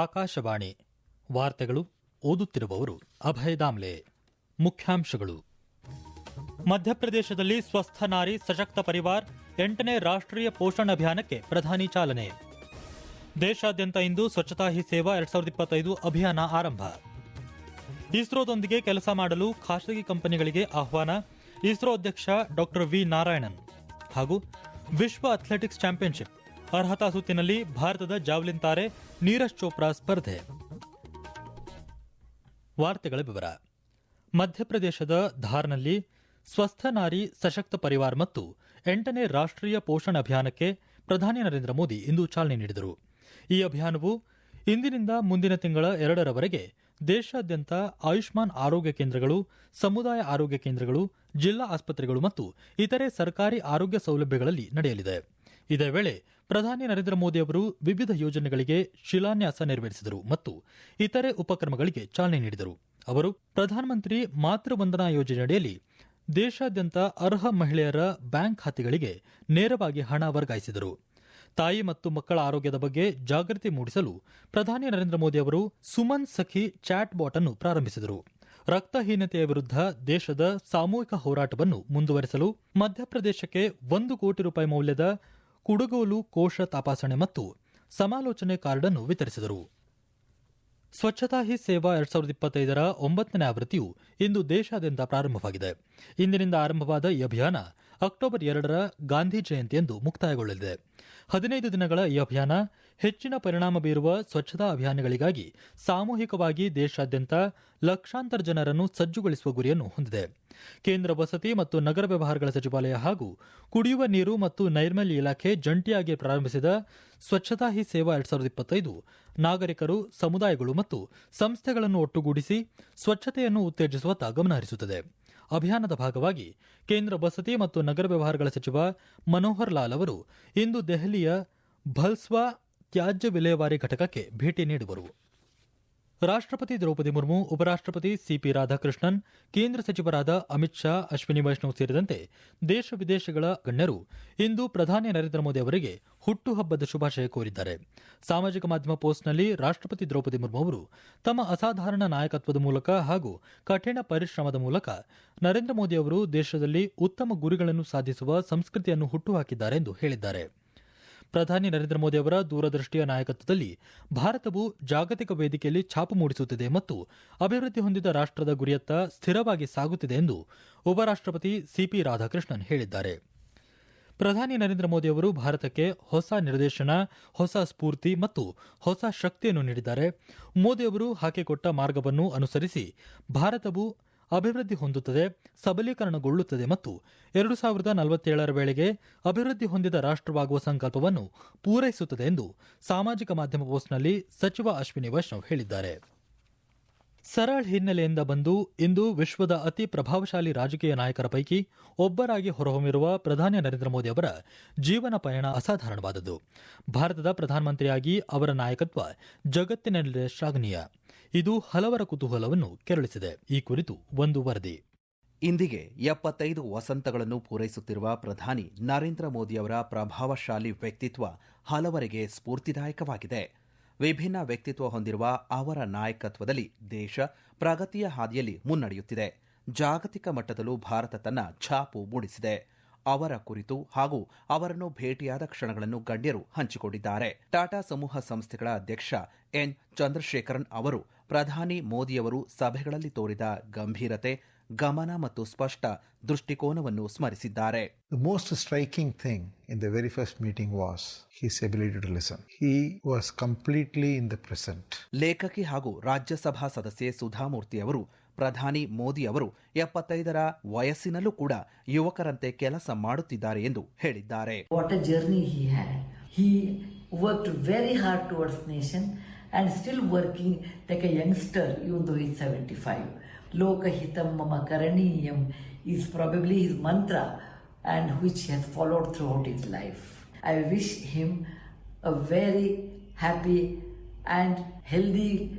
ಆಕಾಶವಾಣಿ ವಾರ್ತೆಗಳು ಓದುತ್ತಿರುವವರು ಅಭಯ ದಾಮ್ಲೆ. ಮುಖ್ಯಾಂಶಗಳು. ಮಧ್ಯಪ್ರದೇಶದಲ್ಲಿ ಸ್ವಸ್ಥ ನಾರಿ ಸಶಕ್ತ ಪರಿವಾರ್ 8ನೇ ರಾಷ್ಟ್ರೀಯ ಪೋಷಣ್ ಅಭಿಯಾನಕ್ಕೆ ಪ್ರಧಾನಿ ಚಾಲನೆ. ದೇಶಾದ್ಯಂತ ಇಂದು ಸ್ವಚ್ಛತಾ ಹಿ ಸೇವಾ 2025 ಅಭಿಯಾನ ಆರಂಭ. ಇಸ್ರೋದೊಂದಿಗೆ ಕೆಲಸ ಮಾಡಲು ಖಾಸಗಿ ಕಂಪನಿಗಳಿಗೆ ಆಹ್ವಾನ. ಇಸ್ರೋ ಅಧ್ಯಕ್ಷ ಡಾ ವಿ ನಾರಾಯಣನ್. ಹಾಗೂ ವಿಶ್ವ ಅಥ್ಲೆಟಿಕ್ಸ್ ಚಾಂಪಿಯನ್ಶಿಪ್ ಅರ್ಹತಾ ಸುತ್ತಿನಲ್ಲಿ ಭಾರತದ ಜಾವ್ಲಿನ್ ತಾರೆ ನೀರಜ್ ಚೋಪ್ರಾ ಸ್ಪರ್ಧೆ. ವಾರ್ತೆಗಳ ವಿವರ. ಮಧ್ಯಪ್ರದೇಶದ ಧಾರ್ನಲ್ಲಿ ಸ್ವಸ್ಥ ನಾರಿ ಸಶಕ್ತ ಪರಿವಾರ್ ಮತ್ತು 8ನೇ ರಾಷ್ಟ್ರೀಯ ಪೋಷಣ್ ಅಭಿಯಾನಕ್ಕೆ ಪ್ರಧಾನಿ ನರೇಂದ್ರ ಮೋದಿ ಇಂದು ಚಾಲನೆ ನೀಡಿದರು. ಈ ಅಭಿಯಾನವು ಇಂದಿನಿಂದ ಮುಂದಿನ ತಿಂಗಳ 2ರವರೆಗೆ ದೇಶಾದ್ಯಂತ ಆಯುಷ್ಮಾನ್ ಆರೋಗ್ಯ ಕೇಂದ್ರಗಳು, ಸಮುದಾಯ ಆರೋಗ್ಯ ಕೇಂದ್ರಗಳು, ಜಿಲ್ಲಾ ಆಸ್ಪತ್ರೆಗಳು ಮತ್ತು ಇತರೆ ಸರ್ಕಾರಿ ಆರೋಗ್ಯ ಸೌಲಭ್ಯಗಳಲ್ಲಿ ನಡೆಯಲಿದೆ. ಇದೇ ವೇಳೆ ಪ್ರಧಾನಿ ನರೇಂದ್ರ ಮೋದಿ ಅವರು ವಿವಿಧ ಯೋಜನೆಗಳಿಗೆ ಶಿಲಾನ್ಯಾಸ ನೆರವೇರಿಸಿದರು ಮತ್ತು ಇತರೆ ಉಪಕ್ರಮಗಳಿಗೆ ಚಾಲನೆ ನೀಡಿದರು. ಅವರು ಪ್ರಧಾನಮಂತ್ರಿ ಮಾತೃ ವಂದನಾ ಯೋಜನೆಯಡಿಯಲ್ಲಿ ದೇಶಾದ್ಯಂತ ಅರ್ಹ ಮಹಿಳೆಯರ ಬ್ಯಾಂಕ್ ಖಾತೆಗಳಿಗೆ ನೇರವಾಗಿ ಹಣ ವರ್ಗಾಯಿಸಿದರು. ತಾಯಿ ಮತ್ತು ಮಕ್ಕಳ ಆರೋಗ್ಯದ ಬಗ್ಗೆ ಜಾಗೃತಿ ಮೂಡಿಸಲು ಪ್ರಧಾನಿ ನರೇಂದ್ರ ಮೋದಿ ಅವರು ಸುಮನ್ ಸಖಿ ಚಾಟ್ ಬಾಟ್ ಅನ್ನು ಪ್ರಾರಂಭಿಸಿದರು. ರಕ್ತಹೀನತೆಯ ವಿರುದ್ಧ ದೇಶದ ಸಾಮೂಹಿಕ ಹೋರಾಟವನ್ನು ಮುಂದುವರೆಸಲು ಮಧ್ಯಪ್ರದೇಶಕ್ಕೆ 1 ಕೋಟಿ ರೂಪಾಯಿ ಮೌಲ್ಯದ ಕುಡುಗೋಲು ಕೋಶ ತಪಾಸಣೆ ಮತ್ತು ಸಮಾಲೋಚನೆ ಕಾರ್ಡ್ ಅನ್ನು ವಿತರಿಸಿದರು. ಸ್ವಚ್ಛತಾ ಹಿ ಸೇವಾ 2025ರ 9ನೇ ಆವೃತ್ತಿಯು ಇಂದು ದೇಶಾದ್ಯಂತ ಪ್ರಾರಂಭವಾಗಿದೆ. ಇಂದಿನಿಂದ ಆರಂಭವಾದ ಈ ಅಭಿಯಾನ ಅಕ್ಟೋಬರ್ 2ರ ಗಾಂಧಿ ಜಯಂತಿಯಂದು ಮುಕ್ತಾಯಗೊಳ್ಳಲಿದೆ. 15 ದಿನಗಳ ಈ ಅಭಿಯಾನ ಹೆಚ್ಚಿನ ಪರಿಣಾಮ ಬೀರುವ ಸ್ವಚ್ಛತಾ ಅಭಿಯಾನಗಳಿಗಾಗಿ ಸಾಮೂಹಿಕವಾಗಿ ದೇಶಾದ್ಯಂತ ಲಕ್ಷಾಂತರ ಜನರನ್ನು ಸಜ್ಜುಗೊಳಿಸುವ ಗುರಿಯನ್ನು ಹೊಂದಿದೆ. ಕೇಂದ್ರ ವಸತಿ ಮತ್ತು ನಗರ ವ್ಯವಹಾರಗಳ ಸಚಿವಾಲಯ ಹಾಗೂ ಕುಡಿಯುವ ನೀರು ಮತ್ತು ನೈರ್ಮಲ್ಯ ಇಲಾಖೆ ಜಂಟಿಯಾಗಿ ಪ್ರಾರಂಭಿಸಿದ ಸ್ವಚ್ಛತಾ ಹಿ ಸೇವಾ 2025 ನಾಗರಿಕರು, ಸಮುದಾಯಗಳು ಮತ್ತು ಸಂಸ್ಥೆಗಳನ್ನು ಒಟ್ಟುಗೂಡಿಸಿ ಸ್ವಚ್ಛತೆಯನ್ನು ಉತ್ತೇಜಿಸುವತ್ತ ಗಮನಹರಿಸುತ್ತದೆ. ಅಭಿಯಾನದ ಭಾಗವಾಗಿ ಕೇಂದ್ರ ವಸತಿ ಮತ್ತು ನಗರ ವ್ಯವಹಾರಗಳ ಸಚಿವ ಮನೋಹರ್ ಲಾಲ್ ಅವರು ಇಂದು ದೆಹಲಿಯ ಭಲ್ಸ್ವಾ ತ್ಯಾಜ್ಯ ವಿಲೇವಾರಿ ಘಟಕಕ್ಕೆ ಭೇಟಿ ನೀಡುವರು. ರಾಷ್ಟ್ರಪತಿ ದ್ರೌಪದಿ ಮುರ್ಮು, ಉಪರಾಷ್ಟ್ರಪತಿ ಸಿಪಿ ರಾಧಾಕೃಷ್ಣನ್, ಕೇಂದ್ರ ಸಚಿವರಾದ ಅಮಿತ್ ಶಾ, ಅಶ್ವಿನಿ ವೈಷ್ಣವ್ ಸೇರಿದಂತೆ ದೇಶ ವಿದೇಶಗಳ ಗಣ್ಯರು ಇಂದು ಪ್ರಧಾನಿ ನರೇಂದ್ರ ಮೋದಿ ಅವರಿಗೆ ಹುಟ್ಟುಹಬ್ಬದ ಶುಭಾಶಯ ಕೋರಿದ್ದಾರೆ. ಸಾಮಾಜಿಕ ಮಾಧ್ಯಮ ಪೋಸ್ಟ್ನಲ್ಲಿ ರಾಷ್ಟ್ರಪತಿ ದ್ರೌಪದಿ ಮುರ್ಮು ಅವರು ತಮ್ಮ ಅಸಾಧಾರಣ ನಾಯಕತ್ವದ ಮೂಲಕ ಹಾಗೂ ಕಠಿಣ ಪರಿಶ್ರಮದ ಮೂಲಕ ನರೇಂದ್ರ ಮೋದಿ ಅವರು ದೇಶದಲ್ಲಿ ಉತ್ತಮ ಗುರಿಗಳನ್ನು ಸಾಧಿಸುವ ಸಂಸ್ಕೃತಿಯನ್ನು ಹುಟ್ಟುಹಾಕಿದ್ದಾರೆ ಎಂದು ಹೇಳಿದ್ದಾರೆ. ಪ್ರಧಾನಿ ನರೇಂದ್ರ ಮೋದಿ ಅವರ ದೂರದೃಷ್ಟಿಯ ನಾಯಕತ್ವದಲ್ಲಿ ಭಾರತವು ಜಾಗತಿಕ ವೇದಿಕೆಯಲ್ಲಿ ಛಾಪು ಮೂಡಿಸುತ್ತಿದೆ ಮತ್ತು ಅಭಿವೃದ್ಧಿ ಹೊಂದಿದ ರಾಷ್ಟ್ರದ ಗುರಿಯತ್ತ ಸ್ಥಿರವಾಗಿ ಸಾಗುತ್ತಿದೆ ಎಂದು ಉಪರಾಷ್ಟ್ರಪತಿ ಸಿಪಿ ರಾಧಾಕೃಷ್ಣನ್ ಹೇಳಿದ್ದಾರೆ. ಪ್ರಧಾನಿ ನರೇಂದ್ರ ಮೋದಿ ಅವರು ಭಾರತಕ್ಕೆ ಹೊಸ ನಿರ್ದೇಶನ, ಹೊಸ ಸ್ಫೂರ್ತಿ ಮತ್ತು ಹೊಸ ಶಕ್ತಿಯನ್ನು ನೀಡಿದ್ದಾರೆ. ಮೋದಿ ಅವರು ಹಾಕಿಕೊಟ್ಟ ಮಾರ್ಗವನ್ನು ಅನುಸರಿಸಿ ಭಾರತವು ಅಭಿವೃದ್ಧಿ ಹೊಂದುತ್ತದೆ, ಸಬಲೀಕರಣಗೊಳ್ಳುತ್ತದೆ ಮತ್ತು 2047ರ ವೇಳೆಗೆ ಅಭಿವೃದ್ಧಿ ಹೊಂದಿದ ರಾಷ್ಟ್ರವಾಗುವ ಸಂಕಲ್ಪವನ್ನು ಪೂರೈಸುತ್ತದೆ ಎಂದು ಸಾಮಾಜಿಕ ಮಾಧ್ಯಮ ಪೋಸ್ಟ್ನಲ್ಲಿ ಸಚಿವ ಅಶ್ವಿನಿ ವೈಷ್ಣವ್ ಹೇಳಿದ್ದಾರೆ. ಸರಳ ಹಿನ್ನೆಲೆಯಿಂದ ಬಂದು ಇಂದು ವಿಶ್ವದ ಅತಿ ಪ್ರಭಾವಶಾಲಿ ರಾಜಕೀಯ ನಾಯಕರ ಪೈಕಿ ಒಬ್ಬರಾಗಿ ಹೊರಹೊಮ್ಮಿರುವ ಪ್ರಧಾನಿ ನರೇಂದ್ರ ಮೋದಿ ಅವರ ಜೀವನ ಪಯಣ ಅಸಾಧಾರಣವಾದದ್ದು. ಭಾರತದ ಪ್ರಧಾನಮಂತ್ರಿಯಾಗಿ ಅವರ ನಾಯಕತ್ವ ಜಗತ್ತಿನಲ್ಲೇ ಶ್ಲಾಘನೀಯ. ಇದು ಹಲವರ ಕುತೂಹಲವನ್ನು ಕೆರಳಿಸಿದೆ. ಈ ಕುರಿತು ಒಂದು ವರದಿ. ಇಂದಿಗೆ 75 ವಸಂತಗಳನ್ನು ಪೂರೈಸುತ್ತಿರುವ ಪ್ರಧಾನಿ ನರೇಂದ್ರ ಮೋದಿಯವರ ಪ್ರಭಾವಶಾಲಿ ವ್ಯಕ್ತಿತ್ವ ಹಲವರಿಗೆ ಸ್ಫೂರ್ತಿದಾಯಕವಾಗಿದೆ. ವಿಭಿನ್ನ ವ್ಯಕ್ತಿತ್ವ ಹೊಂದಿರುವ ಅವರ ನಾಯಕತ್ವದಲ್ಲಿ ದೇಶ ಪ್ರಗತಿಯ ಹಾದಿಯಲ್ಲಿ ಮುನ್ನಡೆಯುತ್ತಿದೆ. ಜಾಗತಿಕ ಮಟ್ಟದಲ್ಲೂ ಭಾರತ ತನ್ನ ಛಾಪು ಮೂಡಿಸಿದೆ. ಅವರ ಕುರಿತು ಹಾಗೂ ಅವರನ್ನು ಭೇಟಿಯಾದ ಕ್ಷಣಗಳನ್ನು ಗಣ್ಯರು ಹಂಚಿಕೊಂಡಿದ್ದಾರೆ. ಟಾಟಾ ಸಮೂಹ ಸಂಸ್ಥೆಗಳ ಅಧ್ಯಕ್ಷ ಎನ್ ಚಂದ್ರಶೇಖರನ್ ಅವರು ಪ್ರಧಾನಿ ಮೋದಿಯವರು ಸಭೆಗಳಲ್ಲಿ ತೋರಿದ ಗಂಭೀರತೆ, ಗಮನ ಮತ್ತು ಸ್ಪಷ್ಟ ದೃಷ್ಟಿಕೋನವನ್ನು ಸ್ಮರಿಸಿದ್ದಾರೆ. The most striking thing in the very first meeting was his ability to listen. He was completely in the present. ಲೇಖಕಿ ಹಾಗೂ ರಾಜ್ಯಸಭಾ ಸದಸ್ಯೆ ಸುಧಾಮೂರ್ತಿ ಅವರು ಪ್ರಧಾನಿ ಮೋದಿ ಅವರು 75ರ ವಯಸ್ಸಿನಲ್ಲೂ ಕೂಡ ಯುವಕರಂತೆ ಕೆಲಸ ಮಾಡುತ್ತಿದ್ದಾರೆ ಎಂದು ಹೇಳಿದ್ದಾರೆ. What a journey he had. He worked very hard towards nation and still working like a youngster even though he's 75. Lokahitam mama karaniyam is probably his mantra and which he has followed throughout his life. I wish him a very happy and healthy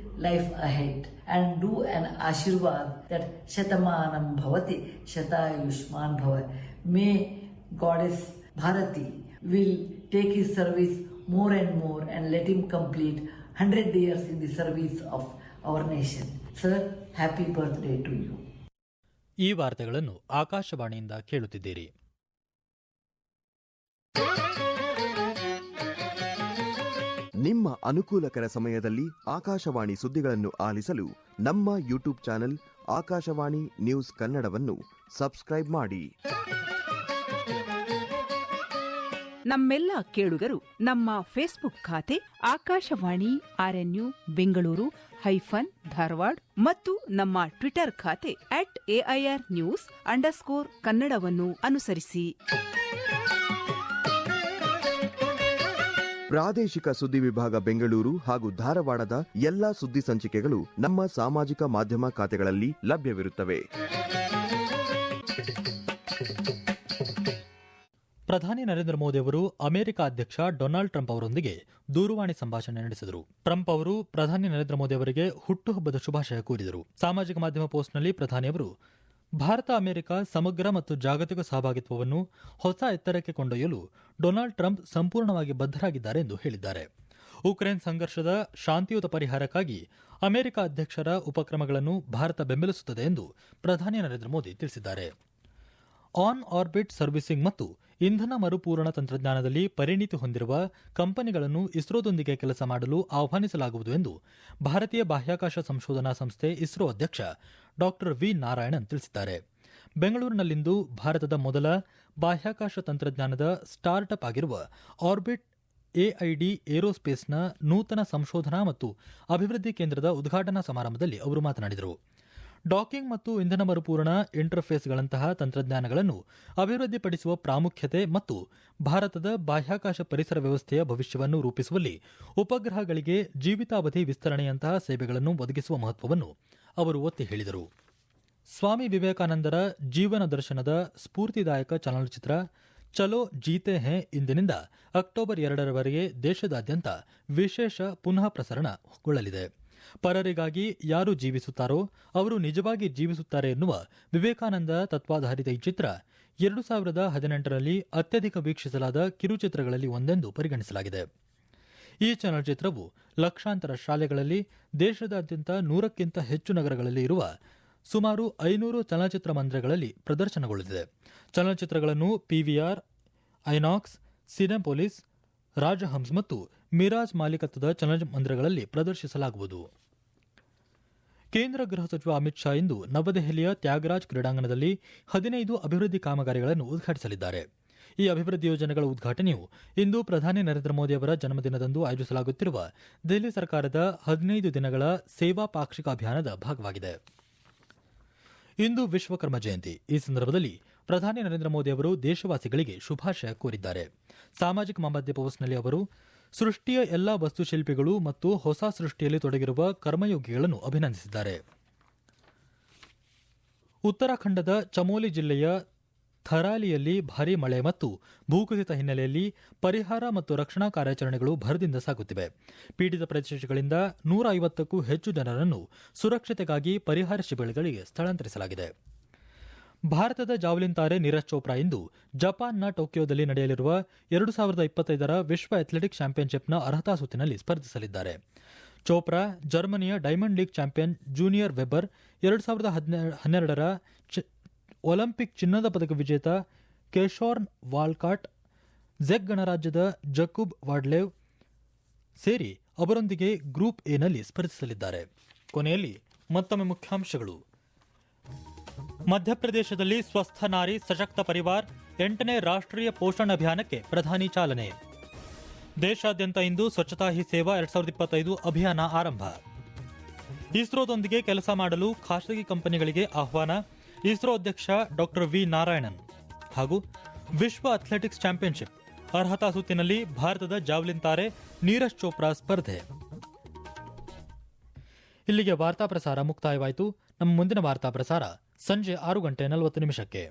life ahead and do an ashirwad that shatamanam bhavati shatayushman bhava. May Goddess Bharati will take his service more and more and let him complete 100 years in the service of our nation. Sir, happy birthday to you. ಈ ವಾರ್ತೆಗಳನ್ನು ಆಕಾಶವಾಣಿಯಿಂದ ಕೇಳುತ್ತಿದ್ದೀರಿ. ನಿಮ್ಮ ಅನುಕೂಲಕರ ಸಮಯದಲ್ಲಿ ಆಕಾಶವಾಣಿ ಸುದ್ದಿಗಳನ್ನು ಆಲಿಸಲು ನಮ್ಮ ಯೂಟ್ಯೂಬ್ ಚಾನೆಲ್ ಆಕಾಶವಾಣಿ ನ್ಯೂಸ್ ಕನ್ನಡವನ್ನು ಸಬ್ಸ್ಕ್ರೈಬ್ ಮಾಡಿ. ನಮ್ಮೆಲ್ಲ ಕೇಳುಗರು ನಮ್ಮ ಫೇಸ್ಬುಕ್ ಖಾತೆ ಆಕಾಶವಾಣಿ ಆರ್ಎನ್ಯು ಬೆಂಗಳೂರು ಧಾರವಾಡ ಮತ್ತು ನಮ್ಮ ಟ್ವಿಟರ್ ಖಾತೆ @AIR_News_ ಕನ್ನಡವನ್ನು ಅನುಸರಿಸಿ. ಪ್ರಾದೇಶಿಕ ಸುದ್ದಿ ವಿಭಾಗ ಬೆಂಗಳೂರು ಹಾಗೂ ಧಾರವಾಡದ ಎಲ್ಲಾ ಸುದ್ದಿ ಸಂಚಿಕೆಗಳು ನಮ್ಮ ಸಾಮಾಜಿಕ ಮಾಧ್ಯಮ ಖಾತೆಗಳಲ್ಲಿ ಲಭ್ಯವಿರುತ್ತವೆ. ಪ್ರಧಾನಿ ನರೇಂದ್ರ ಮೋದಿ ಅವರು ಅಮೆರಿಕ ಅಧ್ಯಕ್ಷ ಡೊನಾಲ್ಡ್ ಟ್ರಂಪ್ ಅವರೊಂದಿಗೆ ದೂರವಾಣಿ ಸಂಭಾಷಣೆ ನಡೆಸಿದರು. ಟ್ರಂಪ್ ಅವರು ಪ್ರಧಾನಿ ನರೇಂದ್ರ ಮೋದಿ ಅವರಿಗೆ ಹುಟ್ಟುಹಬ್ಬದ ಶುಭಾಶಯ ಕೋರಿದರು. ಸಾಮಾಜಿಕ ಮಾಧ್ಯಮ ಪೋಸ್ಟ್ನಲ್ಲಿ ಪ್ರಧಾನಿ ಅವರು ಭಾರತ ಅಮೆರಿಕ ಸಮಗ್ರ ಮತ್ತು ಜಾಗತಿಕ ಸಹಭಾಗಿತ್ವವನ್ನು ಹೊಸ ಎತ್ತರಕ್ಕೆ ಕೊಂಡೊಯ್ಯಲು ಡೊನಾಲ್ಡ್ ಟ್ರಂಪ್ ಸಂಪೂರ್ಣವಾಗಿ ಬದ್ಧರಾಗಿದ್ದಾರೆ ಎಂದು ಹೇಳಿದ್ದಾರೆ. ಉಕ್ರೇನ್ ಸಂಘರ್ಷದ ಶಾಂತಿಯುತ ಪರಿಹಾರಕ್ಕಾಗಿ ಅಮೆರಿಕ ಅಧ್ಯಕ್ಷರ ಉಪಕ್ರಮಗಳನ್ನು ಭಾರತ ಬೆಂಬಲಿಸುತ್ತದೆ ಎಂದು ಪ್ರಧಾನಿ ನರೇಂದ್ರ ಮೋದಿ ತಿಳಿಸಿದ್ದಾರೆ. ಆನ್ ಆರ್ಬಿಟ್ ಸರ್ವಿಸಿಂಗ್ ಮತ್ತು ಇಂಧನ ಮರುಪೂರಣ ತಂತ್ರಜ್ಞಾನದಲ್ಲಿ ಪರಿಣಿತಿ ಹೊಂದಿರುವ ಕಂಪನಿಗಳನ್ನು ಇಸ್ರೋದೊಂದಿಗೆ ಕೆಲಸ ಮಾಡಲು ಆಹ್ವಾನಿಸಲಾಗುವುದು ಎಂದು ಭಾರತೀಯ ಬಾಹ್ಯಾಕಾಶ ಸಂಶೋಧನಾ ಸಂಸ್ಥೆ ಇಸ್ರೋ ಅಧ್ಯಕ್ಷ ಡಾ ವಿ ನಾರಾಯಣನ್ ತಿಳಿಸಿದ್ದಾರೆ. ಬೆಂಗಳೂರಿನಲ್ಲಿಂದು ಭಾರತದ ಮೊದಲ ಬಾಹ್ಯಾಕಾಶ ತಂತ್ರಜ್ಞಾನದ ಸ್ಟಾರ್ಟ್ಅಪ್ ಆಗಿರುವ ಆರ್ಬಿಟ್ ಎಐಡಿ ಏರೋಸ್ಪೇಸ್ನ ನೂತನ ಸಂಶೋಧನಾ ಮತ್ತು ಅಭಿವೃದ್ಧಿ ಕೇಂದ್ರದ ಉದ್ಘಾಟನಾ ಸಮಾರಂಭದಲ್ಲಿ ಅವರು ಮಾತನಾಡಿದರು. ಡಾಕಿಂಗ್ ಮತ್ತು ಇಂಧನ ಮರುಪೂರಣ ಇಂಟರ್ಫೇಸ್ಗಳಂತಹ ತಂತ್ರಜ್ಞಾನಗಳನ್ನು ಅಭಿವೃದ್ಧಿಪಡಿಸುವ ಪ್ರಾಮುಖ್ಯತೆ ಮತ್ತು ಭಾರತದ ಬಾಹ್ಯಾಕಾಶ ಪರಿಸರ ವ್ಯವಸ್ಥೆಯ ಭವಿಷ್ಯವನ್ನು ರೂಪಿಸುವಲ್ಲಿ ಉಪಗ್ರಹಗಳಿಗೆ ಜೀವಿತಾವಧಿ ವಿಸ್ತರಣೆಯಂತಹ ಸೇವೆಗಳನ್ನು ಒದಗಿಸುವ ಮಹತ್ವವನ್ನು ಅವರು ಒತ್ತಿ ಹೇಳಿದರು. ಸ್ವಾಮಿ ವಿವೇಕಾನಂದರ ಜೀವನ ದರ್ಶನದ ಸ್ಫೂರ್ತಿದಾಯಕ ಚಲನಚಿತ್ರ ಚಲೋ ಜೀತೆ ಹೇ ಇಂದಿನಿಂದ ಅಕ್ಟೋಬರ್ 2ರವರೆಗೆ ದೇಶದಾದ್ಯಂತ ವಿಶೇಷ ಪುನಃ ಪ್ರಸರಣಗೊಳ್ಳಲಿದೆ. ಪರರಿಗಾಗಿ ಯಾರು ಜೀವಿಸುತ್ತಾರೋ ಅವರು ನಿಜವಾಗಿ ಜೀವಿಸುತ್ತಾರೆ ಎನ್ನುವ ವಿವೇಕಾನಂದ ತತ್ವಾಧಾರಿತ ಈ ಚಿತ್ರ 2018ರಲ್ಲಿ ಅತ್ಯಧಿಕ ವೀಕ್ಷಿಸಲಾದ ಕಿರುಚಿತ್ರಗಳಲ್ಲಿ ಒಂದೆಂದು ಪರಿಗಣಿಸಲಾಗಿದೆ. ಈ ಚಲನಚಿತ್ರವು ಲಕ್ಷಾಂತರ ಶಾಲೆಗಳಲ್ಲಿ ದೇಶದಾದ್ಯಂತ 100ಕ್ಕಿಂತ ಹೆಚ್ಚು ನಗರಗಳಲ್ಲಿ ಇರುವ ಸುಮಾರು 500 ಚಲನಚಿತ್ರ ಮಂದಿರಗಳಲ್ಲಿ ಪ್ರದರ್ಶನಗೊಳ್ಳಲಿದೆ. ಚಲನಚಿತ್ರಗಳನ್ನು ಪಿವಿಆರ್, ಐನಾಕ್ಸ್, ಸಿನೆಪೋಲಿಸ್, ರಾಜಹಂಸ್ ಮತ್ತು ಮಿರಾಜ್ ಮಾಲೀಕತ್ವದ ಚಲನಚಿತ್ರಮಂದಿರಗಳಲ್ಲಿ ಪ್ರದರ್ಶಿಸಲಾಗುವುದು. ಕೇಂದ್ರ ಗೃಹ ಸಚಿವ ಅಮಿತ್ ಶಾ ಇಂದು ನವದೆಹಲಿಯ ತ್ಯಾಗರಾಜ್ ಕ್ರೀಡಾಂಗಣದಲ್ಲಿ 15 ಅಭಿವೃದ್ಧಿ ಕಾಮಗಾರಿಗಳನ್ನು ಉದ್ಘಾಟಿಸಲಿದ್ದಾರೆ. ಈ ಅಭಿವೃದ್ಧಿ ಯೋಜನೆಗಳ ಉದ್ಘಾಟನೆಯು ಇಂದು ಪ್ರಧಾನಿ ನರೇಂದ್ರ ಮೋದಿ ಅವರ ಜನ್ಮದಿನದಂದು ಆಯೋಜಿಸಲಾಗುತ್ತಿರುವ ದೆಹಲಿ ಸರ್ಕಾರದ 15 ದಿನಗಳ ಸೇವಾ ಪಾಕ್ಷಿಕ ಅಭಿಯಾನದ ಭಾಗವಾಗಿದೆ. ಇಂದು ವಿಶ್ವಕರ್ಮ ಜಯಂತಿ. ಈ ಸಂದರ್ಭದಲ್ಲಿ ಪ್ರಧಾನಿ ನರೇಂದ್ರ ಮೋದಿ ಅವರು ದೇಶವಾಸಿಗಳಿಗೆ ಶುಭಾಶಯ ಕೋರಿದ್ದಾರೆ. ಸಾಮಾಜಿಕ ಮಾಧ್ಯಮ ಪೋಸ್ಟ್ನಲ್ಲಿ ಅವರು ಸೃಷ್ಟಿಯ ಎಲ್ಲಾ ವಸ್ತುಶಿಲ್ಪಿಗಳು ಮತ್ತು ಹೊಸ ಸೃಷ್ಟಿಯಲ್ಲಿ ತೊಡಗಿರುವ ಕರ್ಮಯೋಗಿಗಳನ್ನು ಅಭಿನಂದಿಸಿದ್ದಾರೆ. ಉತ್ತರಾಖಂಡದ ಚಮೋಲಿ ಜಿಲ್ಲೆಯ ಥರಾಲಿಯಲ್ಲಿ ಭಾರೀ ಮಳೆ ಮತ್ತು ಭೂಕುಸಿತ ಹಿನ್ನೆಲೆಯಲ್ಲಿ ಪರಿಹಾರ ಮತ್ತು ರಕ್ಷಣಾ ಕಾರ್ಯಾಚರಣೆಗಳು ಭರದಿಂದ ಸಾಗುತ್ತಿವೆ. ಪೀಡಿತ ಪ್ರದೇಶಗಳಿಂದ 150ಕ್ಕೂ ಹೆಚ್ಚು ಜನರನ್ನು ಸುರಕ್ಷತೆಗಾಗಿ ಪರಿಹಾರ ಶಿಬಿರಗಳಿಗೆ ಸ್ಥಳಾಂತರಿಸಲಾಗಿದೆ. ಭಾರತದ ಜಾವಲಿನ್ ತಾರೆ ನೀರಜ್ ಚೋಪ್ರಾ ಇಂದು ಜಪಾನ್ನ ಟೋಕಿಯೋದಲ್ಲಿ ನಡೆಯಲಿರುವ 2025ರ ವಿಶ್ವ ಅಥ್ಲೆಟಿಕ್ಸ್ ಚಾಂಪಿಯನ್ಶಿಪ್ನ ಅರ್ಹತಾ ಸುತ್ತಿನಲ್ಲಿ ಸ್ಪರ್ಧಿಸಲಿದ್ದಾರೆ. ಚೋಪ್ರಾ ಜರ್ಮನಿಯ Diamond League champion junior Weber, 2012ರ ಒಲಿಂಪಿಕ್ ಚಿನ್ನದ ಪದಕ ವಿಜೇತ ಕೇಶೋರ್ನ್ ವಾಲ್ಕಾಟ್, ಜೆಕ್ ಗಣರಾಜ್ಯದ ಜಕೂಬ್ ವಾಡ್ಲೇವ್ ಸೇರಿ ಅವರೊಂದಿಗೆ ಗ್ರೂಪ್ ಎನಲ್ಲಿ ಸ್ಪರ್ಧಿಸಲಿದ್ದಾರೆ. ಕೊನೆಯಲ್ಲಿ ಮತ್ತೊಮ್ಮೆ ಮುಖ್ಯಾಂಶಗಳು. ಮಧ್ಯಪ್ರದೇಶದಲ್ಲಿ ಸ್ವಸ್ಥ ನಾರಿ ಸಶಕ್ತ ಪರಿವಾರ್ 8ನೇ ರಾಷ್ಟ್ರೀಯ ಪೋಷಣ್ ಅಭಿಯಾನಕ್ಕೆ ಪ್ರಧಾನಿ ಚಾಲನೆ. ದೇಶಾದ್ಯಂತ ಇಂದು ಸ್ವಚ್ಛತಾ ಹಿ ಸೇವಾ 2025 ಅಭಿಯಾನ ಆರಂಭ. ಇಸ್ರೋದೊಂದಿಗೆ ಕೆಲಸ ಮಾಡಲು ಖಾಸಗಿ ಕಂಪನಿಗಳಿಗೆ ಆಹ್ವಾನ. ಇಸ್ರೋ ಅಧ್ಯಕ್ಷ ಡಾ ವಿ ನಾರಾಯಣನ್. ಹಾಗೂ ವಿಶ್ವ ಅಥ್ಲೆಟಿಕ್ಸ್ ಚಾಂಪಿಯನ್ಶಿಪ್ ಅರ್ಹತಾ ಸುತ್ತಿನಲ್ಲಿ ಭಾರತದ ಜಾವಲಿನ್ ತಾರೆ ನೀರಜ್ ಚೋಪ್ರಾ ಸ್ಪರ್ಧೆ. ಇಲ್ಲಿಗೆ ವಾರ್ತಾ ಪ್ರಸಾರ ಮುಕ್ತಾಯವಾಯಿತು. ನಮ್ಮ ಮುಂದಿನ ವಾರ್ತಾ ಪ್ರಸಾರ ಸಂಜೆ 6:40 ನಿಮಿಷಕ್ಕೆ.